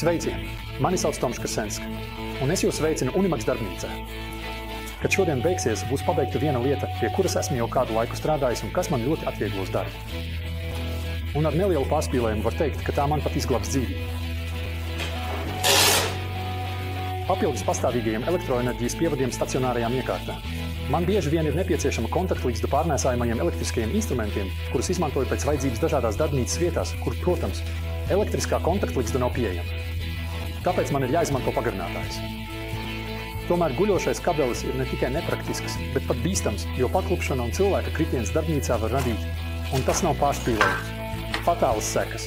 Sveicieni! Mani sauc Toms Krasenska, un es jūs sveicinu Unimax darbnīcā. Kad šodien beigsies, būs pabeigta viena lieta, pie kuras esmu jau kādu laiku strādājis un kas man ļoti atvieglos darbu. Un ar nelielu pārspīlējumu var teikt, ka tā man pat izglābs dzīvību. Papildus pastāvīgajiem elektroenerģijas pievadiem stacionārajām iekārtām. Man bieži vien ir nepieciešama kontaktlīgstu pārnēsājumajiem elektriskajiem instrumentiem, kurus izmantoju pēc vajadzības dažādās darbnīcas vietās, kur, protams, elektriskā kontaktlīgsta nav pieejama. Tāpēc man ir jāizmanto pagarinātājs. Tomēr guļošais kabelis ir ne tikai nepraktisks, bet pat bīstams, jo paklupšana un cilvēka kritiens darbnīcā var radīt, un tas nav pārspīlējums, fatālas sekas.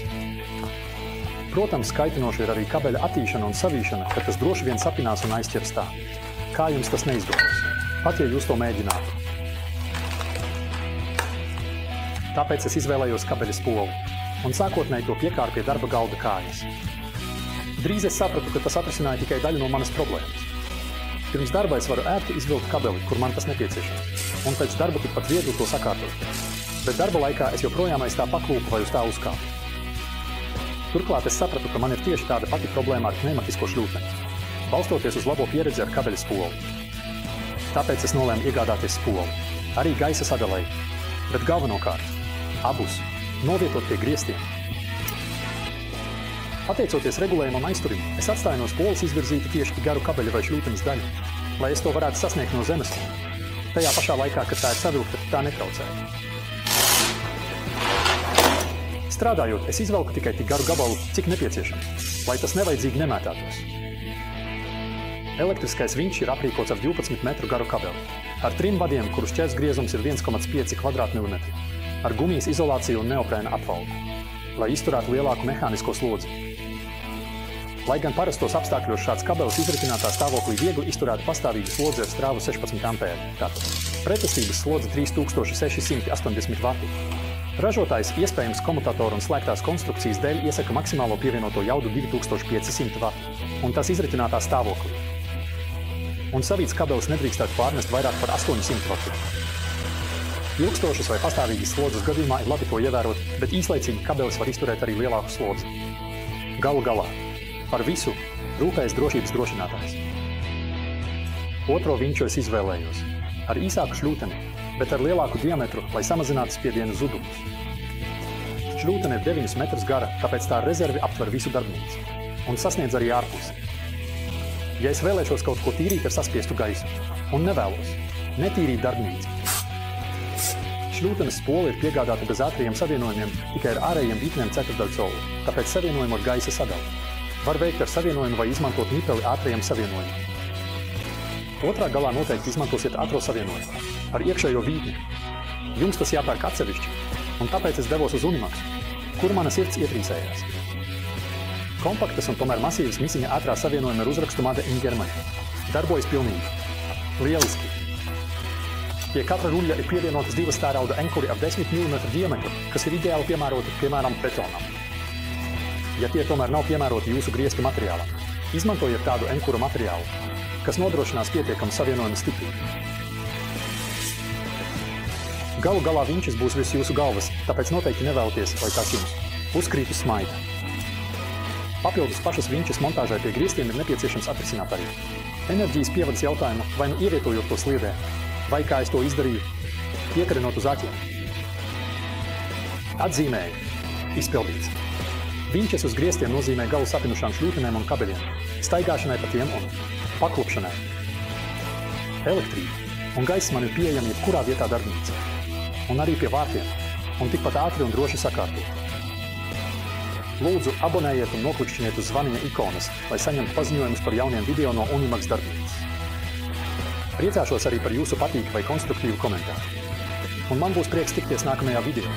Protams, kaitinoši ir arī kabeļa attīšana un savīšana, kad tas droši vien sapinās un aizķers tā. Kā jums tas neizdodas? Pat ja jūs to mēģinātu. Tāpēc es izvēlējos kabeļa spolu un sākotnēji to piekāru pie darba galda kājas. Drīz es sapratu, ka tas atrisināja tikai daļu no manas problēmas. Pirms darba es varu ērti izvilkt kabeli, kur man tas nepieciešams, un pēc darba tikpat viegli to sakārtot. Bet darba laikā es joprojām aiz tā paklūpu vai uz tā uzkāpu. Turklāt es sapratu, ka man ir tieši tāda pati problēma ar pneumatisko šļūteni, balstoties uz labo pieredzi ar kabeļa spolu. Tāpēc es nolēmu iegādāties spolu, arī gaisa sadalēju, bet galvenokārt abus novietot pie griestiem. Pateicoties regulējumam aizturim, es atstāju no spolas izvirzītu tieši garu kabeļa vai šļūtenes daļu, lai es to varētu sasniegt no zemes. Tajā pašā laikā, kad tā ir savilkta, tā netraucēja. Strādājot, es izvelku tikai tik garu gabalu, cik nepieciešams, lai tas nevajadzīgi nemētātos. Elektriskais viņš ir aprīkots ar 12 metru garu kabeli, ar 3 vadiem, kuru šķērs griezums ir 1,5 kvadrātmilimetri, ar gumijas izolāciju un neoprēna apvalku, lai izturētu lielāku mehānisko slodzi. Lai gan parastos apstākļos šāds kabelis izritinātā stāvoklī viegli izturētu pastāvīgu slodzi ar strāvu 16 ampēri, tātad pretestības slodze 3680 vati. Ražotājs iespējams komutatoru un slēgtās konstrukcijas dēļ iesaka maksimālo pievienoto jaudu 2500 vati, un tas izritinātā stāvoklī. Un savīts kabelis nedrīkstētu pārnest vairāk par 800 vati. Ilgstošas vai pastāvīgas slodzes gadījumā ir labi to ievērot, bet īslaicīgi kabelis var izturēt arī lielāku slodzi. Galu galā, par visu rūpējas drošības drošinātājs. Otro vinču es izvēlējos ar īsāku šļūteni, bet ar lielāku diametru, lai samazinātu spiedienu zudumus. Šļūtene ir 9 metrus gara, tāpēc tā rezervi aptver visu darbnīcu un sasniedz arī ārpusi. Ja es vēlēšos kaut ko tīrīt ar saspiestu gaisu un nevēlos netīrīt darbnīcu, šļūtenes spola ir piegādāta bez ātrajiem savienojumiem tikai ar ārējiem vitnēm 4/4 colu, tāpēc savienojumu ar gaisa sadali. Var veikt ar savienojumu vai izmantot nipeli ātrajiem savienojumiem. Otrā galā noteikti izmantosiet ātro savienojumu ar iekšējo vītni. Jums tas jāpērk atsevišķi, un tāpēc es devos uz Unimaxu, kur mana sirds ietrīsējās. Kompaktas un tomēr masīvas misiņa ātrā savienojuma ar uzrakstu Made in Germany. Darbojas pilnīgi. Lieliski. Pie katra ruļļa ir pievienotas 2 stērauda enkuri ar 10 mm diametru, kas ir ideāli piemēroti, piemēram, betonam. Ja tie tomēr nav piemēroti jūsu griestu materiālam, izmantojiet tādu enkura materiālu, kas nodrošinās pietiekamu savienojumu stiprību. Galu galā vinčis būs virs jūsu galvas, tāpēc noteikti nevēlaties, lai tas jums uzkrīt uz smaida. Papildus pašas vinčas montāžai pie griestiem ir nepieciešams atrisināt arī enerģijas pievadas jautājumu, vai nu ievietojot to sliedē, vai kā es to izdarīju, iekarinot uz aķiem. Atzīmēju. Izpildīts. Vinčes uz griestiem nozīmē galu sapinušām šļūtenēm un kabeļiem, staigāšanai pa tiem un paklupšanai. Elektrība un gaiss man ir pieejami jebkurā vietā darbnīcā, un arī pie vārtiem, un tikpat ātri un droši sakārtot. Lūdzu, abonējiet un noklikšķiniet uz zvaniņa ikonas, lai saņemtu paziņojumus par jauniem video no Unimax darbnīcas. Priecāšos arī par jūsu patīku vai konstruktīvu komentāru. Un man būs prieks tikties nākamajā video.